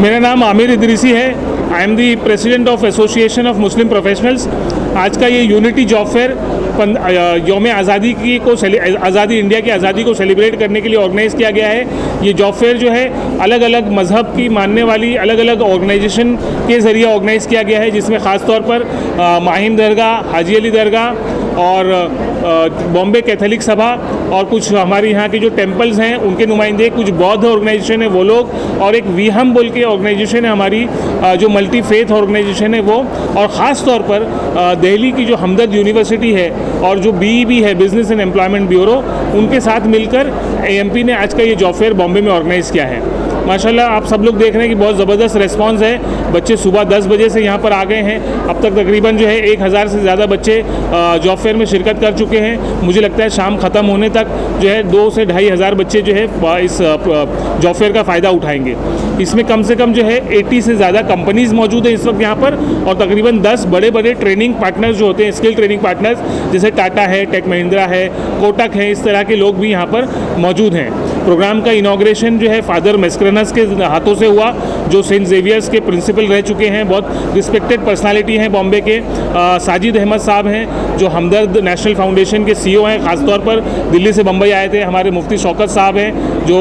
मेरा नाम आमिर इदरीसी है। I am the president of association of Muslim professionals. आज का ये यूनिटी जॉब फेयर यौम आज़ादी की को आज़ादी इंडिया की आज़ादी को सेलिब्रेट करने के लिए ऑर्गेनाइज़ किया गया है। ये जॉब फेयर जो है अलग अलग मज़हब की मानने वाली अलग अलग ऑर्गेनाइजेशन के ज़रिए ऑर्गेनाइज़ किया गया है, जिसमें ख़ास तौर पर माहिम दरगाह, हाजी अली दरगाह और बॉम्बे कैथोलिक सभा और कुछ हमारे यहाँ के जो टेम्पल्स हैं उनके नुमाइंदे, कुछ बौद्ध ऑर्गेनाइजेशन है वो लोग, और एक वीहम बोल के ऑर्गेनाइजेशन है हमारी जो मल्टी फेथ ऑर्गेनाइजेशन है वो, और ख़ास तौर पर दिल्ली की जो हमदर्द यूनिवर्सिटी है और जो BEB है, बिजनेस एंड एम्प्लॉयमेंट ब्यूरो, उनके साथ मिलकर AMP ने आज का ये जॉब फेयर बॉम्बे में ऑर्गेनाइज़ किया है। माशाल्लाह आप सब लोग देख रहे हैं कि बहुत ज़बरदस्त रिस्पांस है। बच्चे सुबह 10 बजे से यहाँ पर आ गए हैं। अब तक तकरीबन जो है 1000 से ज़्यादा बच्चे जॉब फेयर में शिरकत कर चुके हैं। मुझे लगता है शाम ख़त्म होने तक जो है 2 से 2500 बच्चे जो है इस जॉब फेयर का फ़ायदा उठाएंगे। इसमें कम से कम जो है 80 से ज़्यादा कंपनीज़ मौजूद हैं इस वक्त यहाँ पर, और तकरीबन 10 बड़े बड़े ट्रेनिंग पार्टनर्स जो होते हैं, स्किल ट्रेनिंग पार्टनर्स, जैसे टाटा है, टेक महिंद्रा है, कोटक है, इस तरह के लोग भी यहाँ पर मौजूद हैं। प्रोग्राम का इनाग्रेशन जो है फादर मेस्करनस के हाथों से हुआ, जो सेंट जेवियर्स के प्रिंसिपल रह चुके हैं, बहुत रिस्पेक्टेड पर्सनालिटी हैं बॉम्बे के। साजिद अहमद साहब हैं जो हमदर्द नेशनल फाउंडेशन के CEO हैं, ख़ासतौर पर दिल्ली से बम्बई आए थे। हमारे मुफ्ती शौकत साहब हैं जो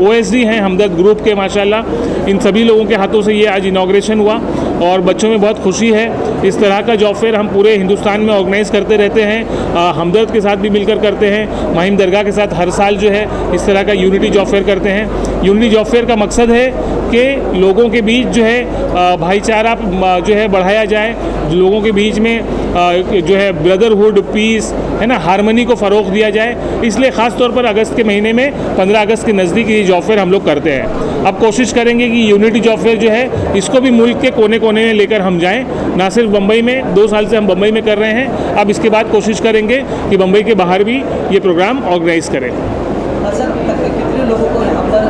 OSD हैं हमदर्द ग्रुप के, माशाल्लाह। इन सभी लोगों के हाथों से ये आज इनाग्रेशन हुआ और बच्चों में बहुत खुशी है। इस तरह का जॉब फेयर हम पूरे हिंदुस्तान में ऑर्गेनाइज़ करते रहते हैं। हमदर्द के साथ भी मिलकर करते हैं, माहिम दरगाह के साथ हर साल जो है इस तरह का यूनिटी जॉब फेयर करते हैं। यूनिटी जॉब फेयर का मकसद है कि लोगों के बीच जो है भाईचारा जो है बढ़ाया जाए, लोगों के बीच में जो है ब्रदरहुड, पीस है ना, हारमनी को फ़रोग़ दिया जाए। इसलिए ख़ास तौर पर अगस्त के महीने में 15 अगस्त के नज़दीक ये जॉब फेयर हम लोग करते हैं। अब कोशिश करेंगे कि यूनिटी जॉब फेयर जो है इसको भी मुल्क के कोने कोने में लेकर हम जाएं, ना सिर्फ बम्बई में। 2 साल से हम बम्बई में कर रहे हैं, अब इसके बाद कोशिश करेंगे कि बम्बई के बाहर भी ये प्रोग्राम ऑर्गेनाइज़ करें। सर, कितने लोगों को यहाँ पर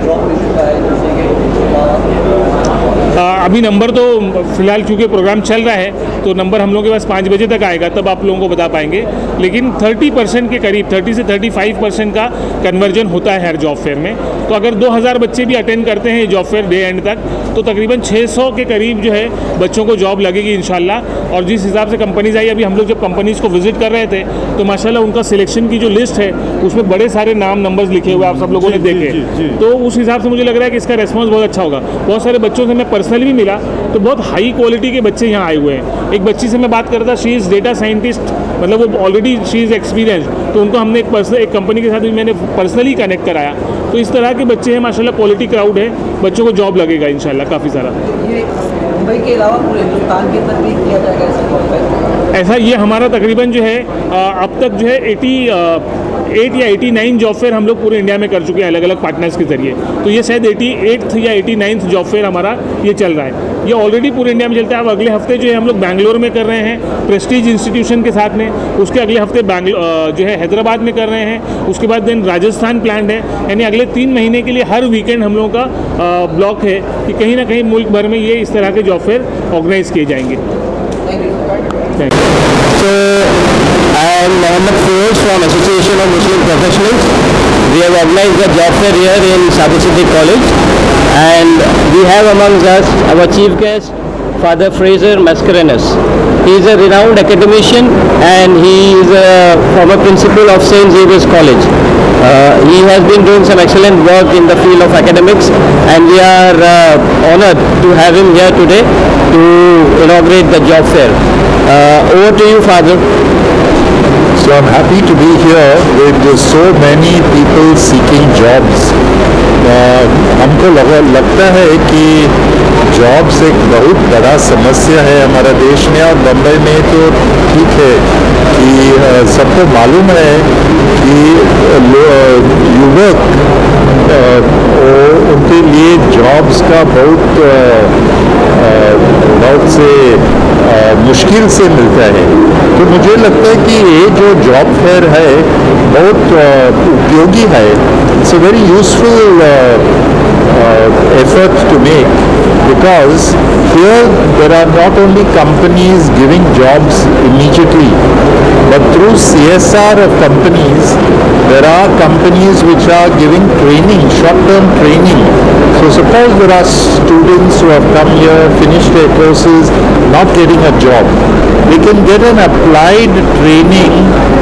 जॉब मिल चुका है? अभी नंबर तो फ़िलहाल चूँकि प्रोग्राम चल रहा है तो नंबर हम लोगों के पास 5 बजे तक आएगा, तब आप लोगों को बता पाएंगे। लेकिन 30% के करीब, 30 से 35% का कन्वर्जन होता है हर जॉब फेयर में। तो अगर 2000 बच्चे भी अटेंड करते हैं जॉब फेयर डे एंड तक, तो तकरीबन 600 के करीब जो है बच्चों को जॉब लगेगी इंशाल्लाह। और जिस हिसाब से कंपनीज़ आई, अभी हम लोग जब कंपनीज़ को विज़िट कर रहे थे तो माशाल्लाह उनका सिलेक्शन की जो लिस्ट है उसमें बड़े सारे नाम नंबर्स लिखे हुए आप सब लोगों ने देखे। तो उस हिसाब से मुझे लग रहा है कि इसका रेस्पॉन्स बहुत अच्छा होगा। बहुत सारे बच्चों से मैं पर्सनली भी मिला तो बहुत हाई क्वालिटी के बच्चे यहाँ आए हुए हैं। एक बच्ची से मैं बात कर रहा था, शी इज़ डेटा साइंटिस्ट, मतलब वो ऑलरेडी शी इज़ एक्सपीरियंस, तो उनको हमने एक कंपनी के साथ भी मैंने पर्सनली कनेक्ट कराया। तो इस तरह के बच्चे हैं माशाल्लाह, क्वालिटी क्राउड है, बच्चों को जॉब लगेगा इंशाल्लाह काफ़ी सारा। ये मुंबई के अलावा पूरे हिंदुस्तान के अंदर भी किया जाएगा ऐसा जॉब फेयर? ऐसा ये हमारा तकरीबन जो है अब तक जो है 88 या 89 जॉब फेयर हम लोग पूरे इंडिया में कर चुके हैं अलग अलग पार्टनर्स के ज़रिए। तो ये शायद 88th या 89th जॉब फेयर हमारा ये चल रहा है। ये ऑलरेडी पूरे इंडिया में चलता है। अब अगले हफ्ते जो है हम लोग बैंगलोर में कर रहे हैं प्रेस्टीज इंस्टीट्यूशन के साथ में, उसके अगले हफ्ते जो है हैदराबाद में कर रहे हैं, उसके बाद देन राजस्थान प्लान्ड है। यानी अगले 3 महीने के लिए हर वीकेंड हम लोगों का ब्लॉक है कि कहीं ना कहीं मुल्क भर में ये इस तरह के जॉब फेयर ऑर्गेनाइज़ किए जाएंगे। I am Mohammed Faiz from Association of Muslim Professionals. We have organized a job fair here in Sadi Siddiq College, and we have amongst us our chief guest, Father Fraser Mascarenhas. He is a renowned academician and he is a former principal of St. Xavier's College. He has been doing some excellent work in the field of academics, and we are honored to have him here today to inaugurate the job fair. Over to you, Father. So I'm happy to be here with so many people seeking jobs. हमको लगता है कि jobs एक बहुत बड़ा समस्या है हमारा देश में, और बम्बई में तो ठीक है कि सबको मालूम है कि युवक उनके लिए जॉब्स का बहुत से मुश्किल से मिलता है। तो मुझे लगता है कि ये जो जॉब फेयर है बहुत उपयोगी है। It's a very useful effort to make, because here there are not only companies giving jobs immediately, but through CSR of companies there are companies which are giving training, short-term training. So suppose there are students who have come here, finished their courses, not getting a job, they can get an applied training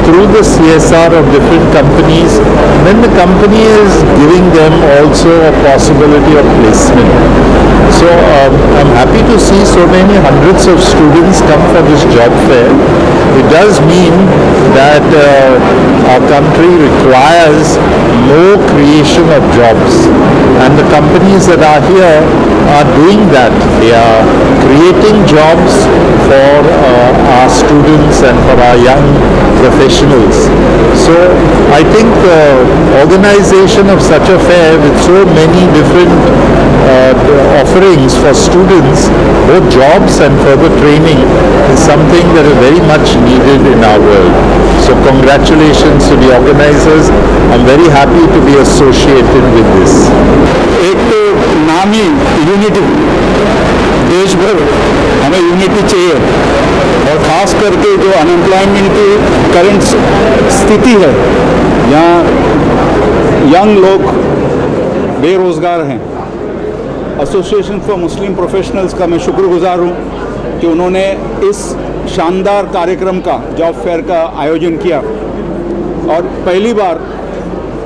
through the CSR of different companies. Then the company is giving them also a possibility of placement. So I'm happy to see so many hundreds of students come for this job fair. It does mean that our country requires more creation of jobs, and the companies that are here are doing that. They are creating jobs for our students and for our young professionals. So I think organization of such a fair with so many different offerings for students, both jobs and further training, is something that is very much needed in our world. So congratulations to the organizers. I'm very happy to be associated with this. एक तो नाम ही unity, देश भर हमें unity चाहिए, और ख़ास करके जो अनएम्प्लॉयमेंट की करंट स्थिति है, यहाँ यंग लोग बेरोज़गार हैं। एसोसिएशन फॉर मुस्लिम प्रोफेशनल्स का मैं शुक्रगुजार हूँ कि उन्होंने इस शानदार कार्यक्रम का, जॉब फेयर का आयोजन किया, और पहली बार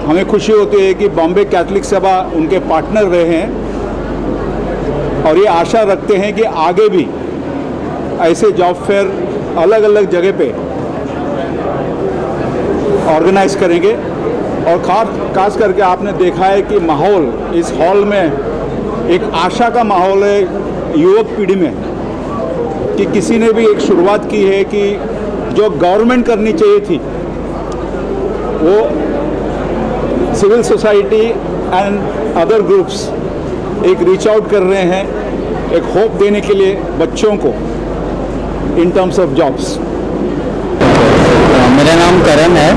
हमें खुशी होती है कि बॉम्बे कैथलिक सभा उनके पार्टनर रहे हैं, और ये आशा रखते हैं कि आगे भी ऐसे जॉब फेयर अलग अलग जगह पे ऑर्गेनाइज करेंगे। और खास करके आपने देखा है कि माहौल इस हॉल में एक आशा का माहौल है युवक पीढ़ी में, कि किसी ने भी एक शुरुआत की है कि जो गवर्नमेंट करनी चाहिए थी वो civil society and other groups एक रीच आउट कर रहे हैं, एक होप देने के लिए बच्चों को इन टर्म्स ऑफ जॉब्स। मेरा नाम करण है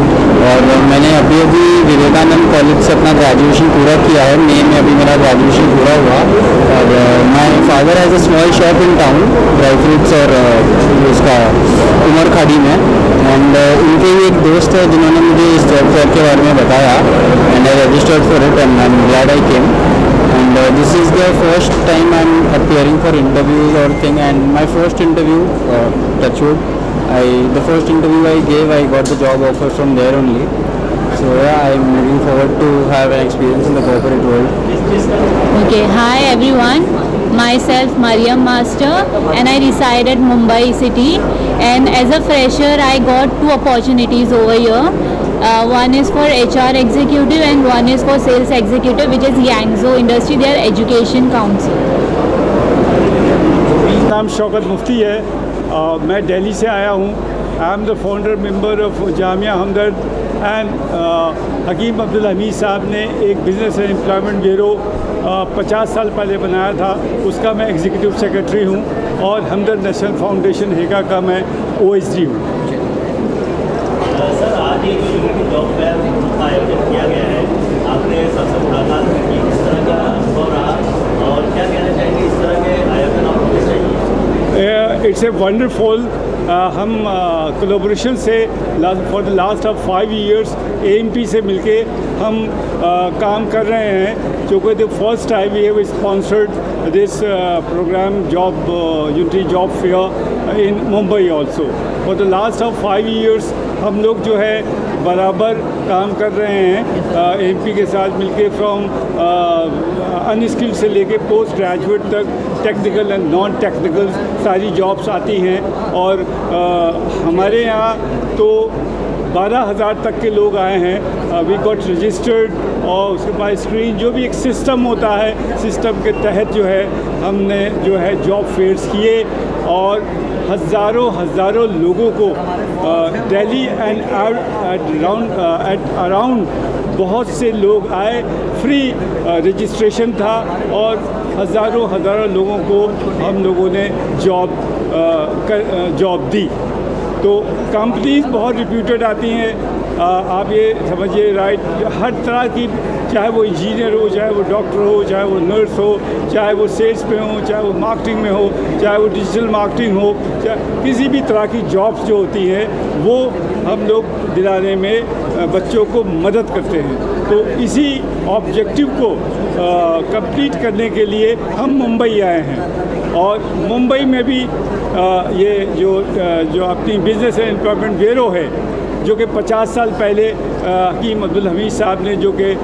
और मैंने अभी विवेकानंद कॉलेज से अपना ग्रेजुएशन पूरा किया है। मई में अभी मेरा ग्रेजुएशन पूरा हुआ, और my father has a small shop in town, dry fruits और उसका उमर खाड़ी में। एंड उनके ही एक दोस्त है जिन्होंने मुझे इस जॉब फेयर के बारे में बताया, and I registered for it and I am glad I came. And this is the first time I'm appearing for interviews or thing, and my first interview, touchwood, the first interview I gave, I got the job offer from there only. So yeah, I'm looking forward to have an experience in the corporate world. Okay, hi everyone. Myself Mariam Master, and I reside at Mumbai city. And as a fresher, I got 2 opportunities over here. One is for HR executive and one is for sales executive, which is Yangzhou Industry, their education council. नाम शौकत मुफ्ती है, मैं दिल्ली से आया हूँ। I am the founder member of Jamia Hamdard, and Hakim Abdul Hamid साहब ने एक business and employment bureau 50 साल पहले बनाया था, उसका मैं एग्जीक्यूटिव सेक्रेटरी हूँ, और हमदर्द नेशनल फाउंडेशन हेगा का मैं OSD हूँ। सर, आज ये जो यूनिटी जॉब फेयर का आयोजन किया गया है, आपने सबसे मुलाकात की, किस तरह का अनुभव रहा, और क्या कहना चाहेंगे इस तरह के आयोजन आपको होने चाहिए? इट्स ए वंडरफुल, हम कोलैबोरेशन से for the last of 5 years AMP से मिलके हम काम कर रहे हैं, जो कि the first time we have sponsored this programme job unity job fair in Mumbai also. For the last of 5 years हम लोग जो है बराबर काम कर रहे हैं MP के साथ मिलके, फ्रॉम अनस्किल्ड से लेके पोस्ट ग्रेजुएट तक, टेक्निकल एंड नॉन टेक्निकल सारी जॉब्स आती हैं। और हमारे यहाँ तो 12,000 तक के लोग आए हैं। वी गॉट रजिस्टर्ड, और उसके बाद स्क्रीन जो भी एक सिस्टम होता है, सिस्टम के तहत जो है हमने जो है जॉब फेयर्स किए, और हज़ारों लोगों को दिल्ली एंड एट अराउंड बहुत से लोग आए, फ्री रजिस्ट्रेशन था, और हज़ारों लोगों को हम लोगों ने जॉब जॉब दी। तो कंपनीज बहुत रिप्यूटेड आती हैं, आप ये समझिए राइट, हर तरह की, चाहे वो इंजीनियर हो, चाहे वो डॉक्टर हो, चाहे वो नर्स हो, चाहे वो सेल्स में हो, चाहे वो मार्केटिंग में हो, चाहे वो डिजिटल मार्केटिंग हो, चाहे किसी भी तरह की जॉब्स जो होती हैं वो हम लोग दिलाने में बच्चों को मदद करते हैं। तो इसी ऑब्जेक्टिव को कंप्लीट करने के लिए हम मुंबई आए हैं और मुंबई में भी ये जो अपनी बिजनेस एंड एम्प्लॉयमेंट ब्यूरो है, जो कि 50 साल पहले हकीम अब्दुल हमीद साहब ने, जो कि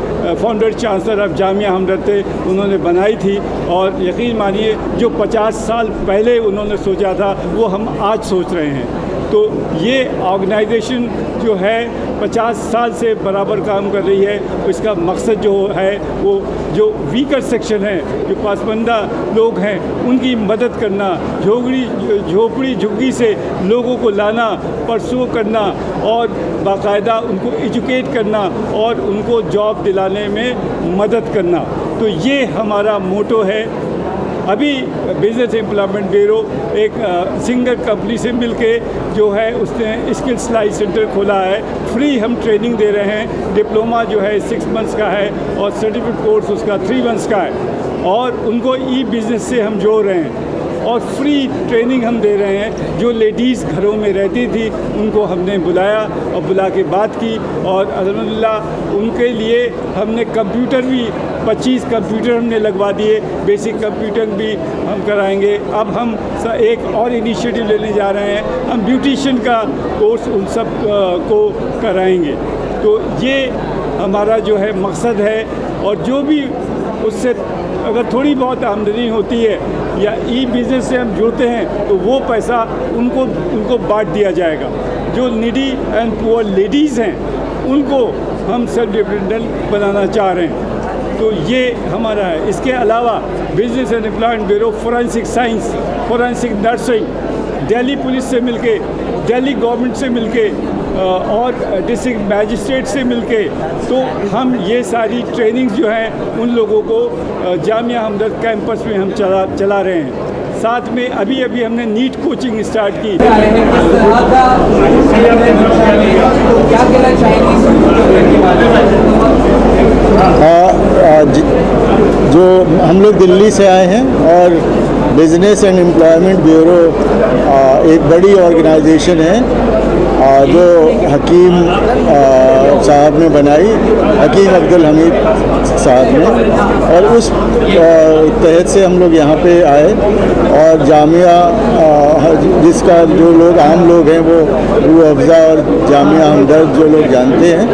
फाउंडर चांसलर ऑफ जामिया हमदर्द थे, उन्होंने बनाई थी। और यकीन मानिए जो 50 साल पहले उन्होंने सोचा था वो हम आज सोच रहे हैं। तो ये ऑर्गेनाइजेशन जो है 50 साल से बराबर काम कर रही है। तो इसका मकसद जो है वो जो वीकर सेक्शन है, जो पासमानदा लोग हैं, उनकी मदद करना, झोपड़ी झुग्गी से लोगों को लाना, परसू करना और बाकायदा उनको एजुकेट करना और उनको जॉब दिलाने में मदद करना। तो ये हमारा मोटो है। अभी बिजनेस एम्प्लॉयमेंट ब्यूरो एक सिंगल कंपनी से मिलके जो है उसने स्किल सिलाई सेंटर खोला है। फ्री हम ट्रेनिंग दे रहे हैं। डिप्लोमा जो है 6 मंथ्स का है और सर्टिफिकेट कोर्स उसका 3 मंथ्स का है और उनको ई बिज़नेस से हम जोड़ रहे हैं और फ्री ट्रेनिंग हम दे रहे हैं। जो लेडीज़ घरों में रहती थी उनको हमने बुलाया और बुला के बात की और अल्हम्दुलिल्लाह उनके लिए हमने कंप्यूटर भी 25 कंप्यूटर हमने लगवा दिए। बेसिक कंप्यूटर भी हम कराएंगे। अब हम एक और इनिशिएटिव लेने जा रहे हैं, हम ब्यूटिशियन का कोर्स उन सब को कराएंगे। तो ये हमारा जो है मकसद है और जो भी उससे अगर थोड़ी बहुत आमदनी होती है या ई बिज़नेस से हम जुड़ते हैं तो वो पैसा उनको बांट दिया जाएगा। जो नीडी एंड पुअर लेडीज़ हैं उनको हम सेल्फ डिपेंडेंट बनाना चाह रहे हैं। तो ये हमारा है। इसके अलावा business and employment bureau forensic science, forensic nursing, Delhi police से मिलके, दिल्ली गवर्नमेंट से मिलके और डिस्ट्रिक्ट मैजिस्ट्रेट से मिलके, तो हम ये सारी ट्रेनिंग्स जो हैं उन लोगों को जामिया हमदर्द कैंपस में हम चला रहे हैं। साथ में अभी हमने नीट कोचिंग स्टार्ट की। क्या कहना चाहेंगे जो हम लोग दिल्ली से आए हैं और बिजनेस एंड एम्प्लॉयमेंट ब्यूरो एक बड़ी ऑर्गेनाइजेशन है जो हकीम साहब ने बनाई, हकीम अब्दुल हमीद साहब ने, और उस तहत से हम लोग यहाँ पे आए और जामिया जिसका जो लोग आम लोग हैं वो रूह अफ़ज़ा और जामिया हमदर्द जो लोग जानते हैं,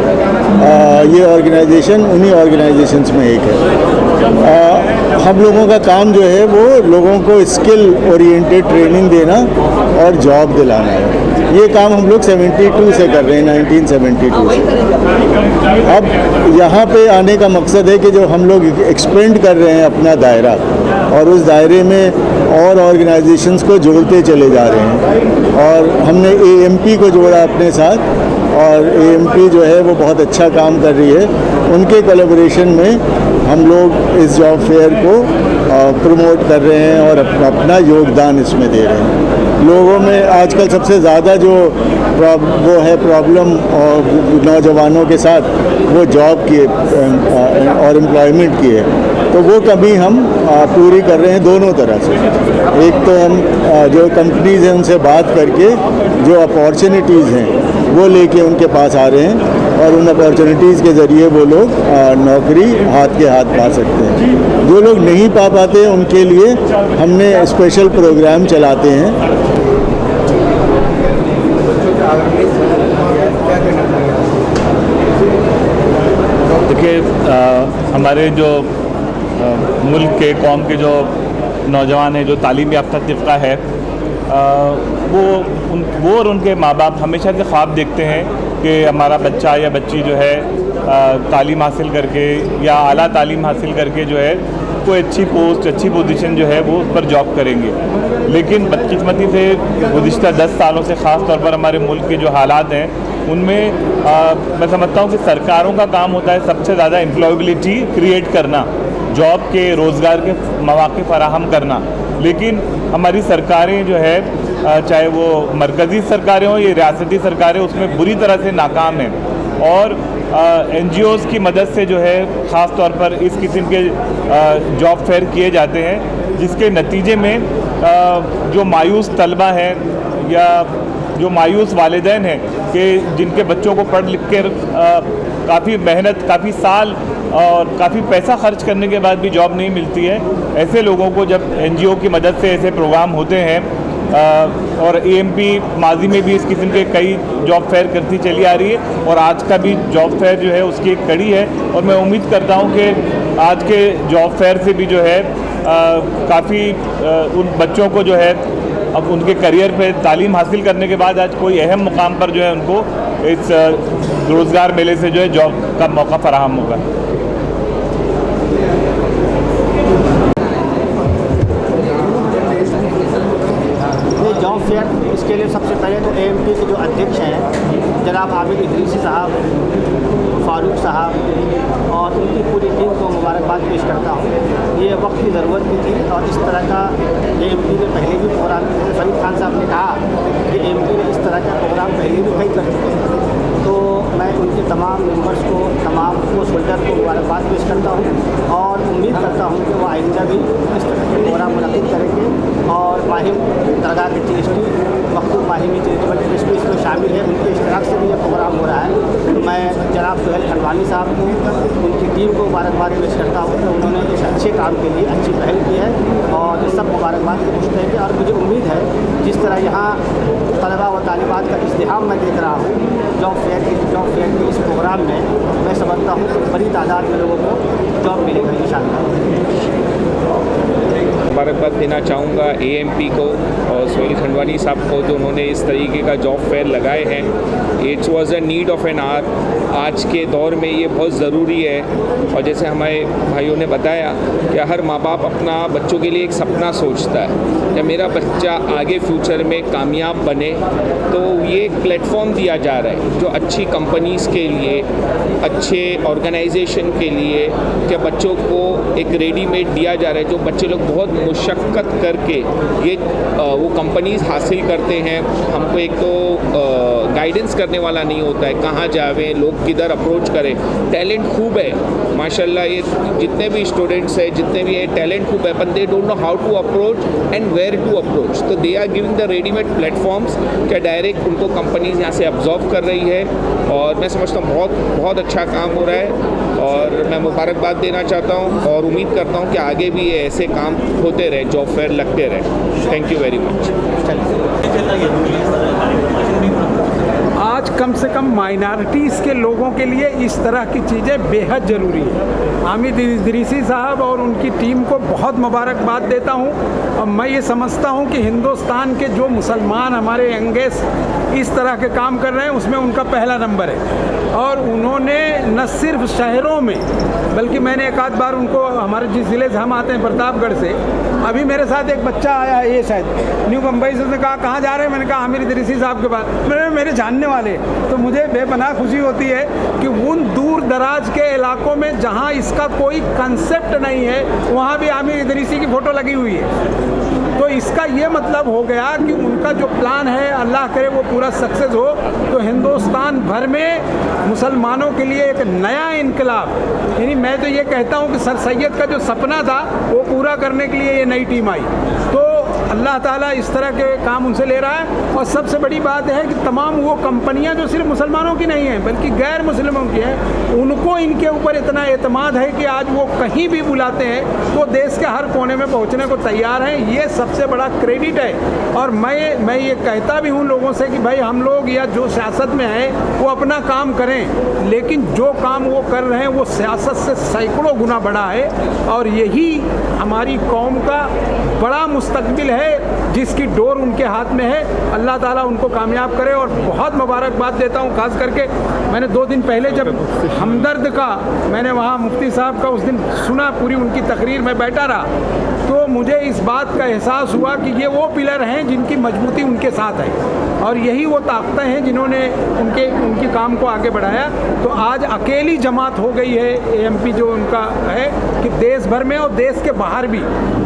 ये ऑर्गेनाइजेशन उन्हीं ऑर्गेनाइजेशंस में एक है। हम लोगों का काम जो है वो लोगों को स्किल ओरिएंटेड ट्रेनिंग देना और जॉब दिलाना है। ये काम हम लोग 72 से कर रहे हैं, 1972 से। अब यहाँ पे आने का मकसद है कि जो हम लोग एक्सपेंड कर रहे हैं अपना दायरा और उस दायरे में और ऑर्गेनाइजेशंस को जोड़ते चले जा रहे हैं। और हमने AMP को जोड़ा अपने साथ और AMP जो है वो बहुत अच्छा काम कर रही है। उनके कोलैबोरेशन में हम लोग इस जॉब फेयर को प्रमोट कर रहे हैं और अपना योगदान इसमें दे रहे हैं। लोगों में आजकल सबसे ज़्यादा जो वो है प्रॉब्लम और नौजवानों के साथ वो जॉब की और एम्प्लॉयमेंट की है, तो वो कमी हम पूरी कर रहे हैं दोनों तरह से। एक तो हम जो कंपनीज़ हैं उनसे बात करके जो अपॉर्चुनिटीज़ हैं वो लेके उनके पास आ रहे हैं और उन अपॉर्चुनिटीज़ के ज़रिए वो लोग नौकरी हाथ के हाथ पा सकते हैं। जो लोग नहीं पा पाते उनके लिए हमने स्पेशल प्रोग्राम चलाते हैं। देखिए, हमारे जो मुल्क के कौम के जो नौजवान हैं, जो तालीम याफ्ता तबका है, वो और उनके माँ बाप हमेशा से ख्वाब देखते हैं कि हमारा बच्चा या बच्ची जो है तालीम हासिल करके या आला तालीम हासिल करके जो है कोई अच्छी पोस्ट, अच्छी पोजीशन जो है वो उस पर जॉब करेंगे। लेकिन बदकिस्मती से गुज़िश्ता 10 सालों से ख़ास तौर पर हमारे मुल्क के जो हालात हैं उनमें मैं समझता हूँ कि सरकारों का काम होता है सबसे ज़्यादा एम्प्लॉयबिलिटी क्रिएट करना, जॉब के, रोज़गार के मौक़े फराहम करना। लेकिन हमारी सरकारें जो है चाहे वो मरकज़ी सरकारें हों या रियासती सरकारें, उसमें बुरी तरह से नाकाम हैं। और NGOs की मदद से जो है ख़ास तौर पर इस किस्म के जॉब फेयर किए जाते हैं, जिसके नतीजे में जो मायूस तलबा हैं या जो मायूस वालिदैन हैं कि जिनके बच्चों को पढ़ लिख कर काफ़ी मेहनत, काफ़ी साल और काफ़ी पैसा खर्च करने के बाद भी जॉब नहीं मिलती है, ऐसे लोगों को जब NGO की मदद से ऐसे प्रोग्राम होते हैं, और AMP माजी में भी इस किस्म के कई जॉब फेयर करती चली आ रही है और आज का भी जॉब फेयर जो है उसकी एक कड़ी है। और मैं उम्मीद करता हूं कि आज के जॉब फेयर से भी जो है काफ़ी उन बच्चों को जो है अब उनके करियर पे तालीम हासिल करने के बाद आज कोई अहम मुकाम पर जो है उनको इस रोज़गार मेले से जो है जॉब का मौका फराहम होगा। जॉब फेयर, इसके लिए सबसे पहले तो AMP के जो अध्यक्ष हैं जनाब आबिद इदरीसी साहब, फारूक साहब और उनकी पूरी टीम को मुबारकबाद पेश करता हूँ। ये वक्त की ज़रूरत भी थी और इस तरह का AMP ने पहले भी प्रोग्राम, फरीद खान साहब ने कहा कि AMP ने इस तरह का प्रोग्राम पहले भी कई कर चुके हैं, तो मैं उनके तमाम मेंबर्स को, तमाम पोस्ट होल्डर को मुबारकबाद पेश करता हूँ और उम्मीद करता हूँ कि वो आइंदा भी इस तरह के प्रोग्राम मुनक़िद करेंगे। और माहिम दरगाह के TST मखदूम माहिमी चैरिटेबल ट्रस्ट भी इसमें शामिल है, उनके इश्तराक से भी ये प्रोग्राम हो रहा है। तो मैं जनाब सुहेल खंडवानी साहब को, उनकी टीम को मुबारकबाद पेश करता हूँ कि उन्होंने इस अच्छे काम के लिए अच्छी पहल की है और ये सब मुबारकबाद के पुष्ट है। और मुझे उम्मीद है जिस तरह यहाँ तलबा व तालिबात का इज़्तिहाम मैं देख रहा हूँ जॉब फेयर के इस प्रोग्राम में, मैं समझता हूँ कि बड़ी तादाद में लोगों को जॉब मिलेगी इंशाअल्लाह। मुबारकबाद देना चाहूँगा AMP को और सुहेल खंडवानी साहब को जो उन्होंने इस तरीके का जॉब फेयर लगाए हैं। It's was a need of an hour. आज के दौर में ये बहुत ज़रूरी है और जैसे हमारे भाइयों ने बताया कि हर माँ बाप अपना बच्चों के लिए एक सपना सोचता है, जब मेरा बच्चा आगे फ्यूचर में कामयाब बने तो ये एक प्लेटफॉर्म दिया जा रहा है जो अच्छी कंपनीज़ के लिए, अच्छे ऑर्गेनाइजेशन के लिए, क्या बच्चों को एक रेडीमेड दिया जा रहा है जो बच्चे लोग बहुत मुशक्क़त करके ये वो कंपनीज़ हासिल करते हैं। हमको एक तो गाइडेंस करने वाला नहीं होता है, कहाँ जावें, लोग किधर अप्रोच करें। टैलेंट खूब है माशाल्लाह, ये जितने भी स्टूडेंट्स हैं, जितने भी हैं, टैलेंट खूब है, पर they don't know how to approach and where to approach. तो they are giving the readymade platforms, क्या डायरेक्ट उनको कंपनीज यहाँ से अब्जॉर्व कर रही है और मैं समझता हूँ बहुत अच्छा काम हो रहा है और मैं मुबारकबाद देना चाहता हूँ और उम्मीद करता हूँ कि आगे भी ये ऐसे काम होते रहे, जॉब फेयर लगते रहे। Thank you very much. आज कम से कम माइनॉरिटीज़ के लोगों के लिए इस तरह की चीज़ें बेहद ज़रूरी हैं। आबिद इदरीसी साहब और उनकी टीम को बहुत मुबारकबाद देता हूँ और मैं ये समझता हूँ कि हिंदुस्तान के जो मुसलमान हमारे यंगेस्ट इस तरह के काम कर रहे हैं उसमें उनका पहला नंबर है। और उन्होंने न सिर्फ शहरों में बल्कि मैंने एक आध बार उनको, हमारे जिस ज़िले से हम आते हैं प्रतापगढ़ से, अभी मेरे साथ एक बच्चा आया है, ये शायद न्यू मुंबई से, उसने कहा कहाँ जा रहे हैं, मैंने कहा आमिर इदरीसी साहब के पास, मेरे जानने वाले। तो मुझे बेपनाह खुशी होती है कि उन दूर दराज के इलाकों में जहाँ इसका कोई कंसेप्ट नहीं है वहाँ भी आमिर इदरीसी की फ़ोटो लगी हुई है। तो इसका ये मतलब हो गया कि उनका जो प्लान है, अल्लाह करे वो पूरा सक्सेस हो, तो हिंदुस्तान भर में मुसलमानों के लिए एक नया इनकलाब, यानी मैं तो ये कहता हूँ कि सर सैयद का जो सपना था वो पूरा करने के लिए ये नई टीम आई। तो अल्लाह ताला इस तरह के काम उनसे ले रहा है। और सबसे बड़ी बात है कि तमाम वो कंपनियां जो सिर्फ मुसलमानों की नहीं हैं बल्कि गैर मुस्लिमों की हैं, उनको इनके ऊपर इतना एतमाद है कि आज वो कहीं भी बुलाते हैं तो देश के हर कोने में पहुंचने को तैयार हैं। ये सबसे बड़ा क्रेडिट है। और मैं ये कहता भी हूं लोगों से कि भाई हम लोग या जो सियासत में हैं वो अपना काम करें, लेकिन जो काम वो कर रहे हैं वो सियासत से सैकड़ों गुना बड़ा है और यही हमारी कौम का बड़ा मुस्तकबिल है जिसकी डोर उनके हाथ में है। अल्लाह ताला उनको कामयाब करे और बहुत मुबारकबाद देता हूँ। खास करके मैंने 2 दिन पहले जब हमदर्द का मैंने वहाँ मुफ्ती साहब का उस दिन सुना, पूरी उनकी तकरीर में बैठा रहा, तो मुझे इस बात का एहसास हुआ कि ये वो पिलर हैं जिनकी मजबूती उनके साथ है और यही वो ताकतें हैं जिन्होंने उनकी काम को आगे बढ़ाया। तो आज अकेली जमात हो गई है AMP जो उनका है कि देश भर में और देश के बाहर भी,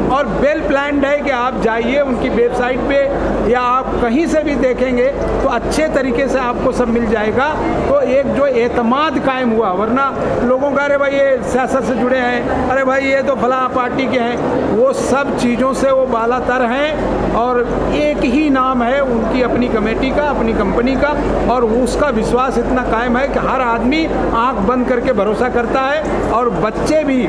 और वेल प्लान्ड है कि आप जाइए जाइए उनकी वेबसाइट पे या आप कहीं से भी देखेंगे तो अच्छे तरीके से आपको सब मिल जाएगा। तो एक जो एतमाद कायम हुआ, वरना लोगों का अरे भाई ये सियासत से जुड़े हैं, अरे भाई ये तो फला पार्टी के हैं, वो सब चीज़ों से वो बालातर हैं और एक ही नाम है उनकी अपनी कमेटी का, अपनी कंपनी का, और उसका विश्वास इतना कायम है कि हर आदमी आंख बंद करके भरोसा करता है। और बच्चे भी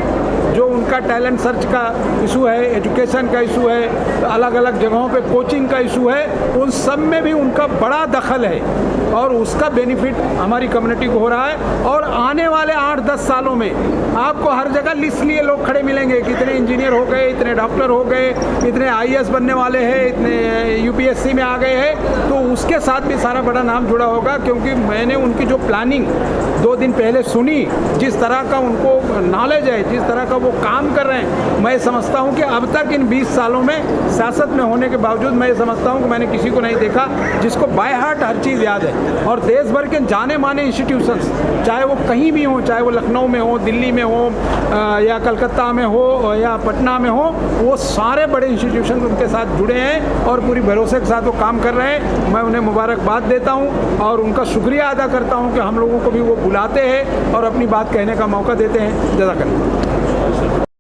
जो उनका टैलेंट सर्च का इशू है, एजुकेशन का इशू है, अलग अलग जगहों पे कोचिंग का इशू है, उन सब में भी उनका बड़ा दखल है और उसका बेनिफिट हमारी कम्युनिटी को हो रहा है। और आने वाले 8-10 सालों में आपको हर जगह लिस्ट लिए लोग खड़े मिलेंगे, कितने इंजीनियर हो गए, इतने डॉक्टर हो गए, इतने IAS बनने वाले हैं, इतने UPSC में आ गए हैं, तो उसके साथ भी सारा बड़ा नाम जुड़ा होगा। क्योंकि मैंने उनकी जो प्लानिंग 2 दिन पहले सुनी, जिस तरह का उनको नॉलेज है, जिस तरह का वो काम कर रहे हैं, मैं समझता हूँ कि अब तक इन 20 सालों में सियासत में होने के बावजूद मैं समझता हूँ कि मैंने किसी को नहीं देखा जिसको बाय हार्ट हर चीज़ याद है। और देश भर के जाने माने इंस्टीट्यूशंस, चाहे वो कहीं भी हों, चाहे वो लखनऊ में हो, दिल्ली में हो, या कलकत्ता में हो, या पटना में हो, वो सारे बड़े इंस्टीट्यूशन उनके साथ जुड़े हैं और पूरी भरोसे के साथ वो काम कर रहे हैं। मैं उन्हें मुबारकबाद देता हूँ और उनका शुक्रिया अदा करता हूँ कि हम लोगों को भी वो बुलाते हैं और अपनी बात कहने का मौका देते हैं। जज़ाकल्लाह।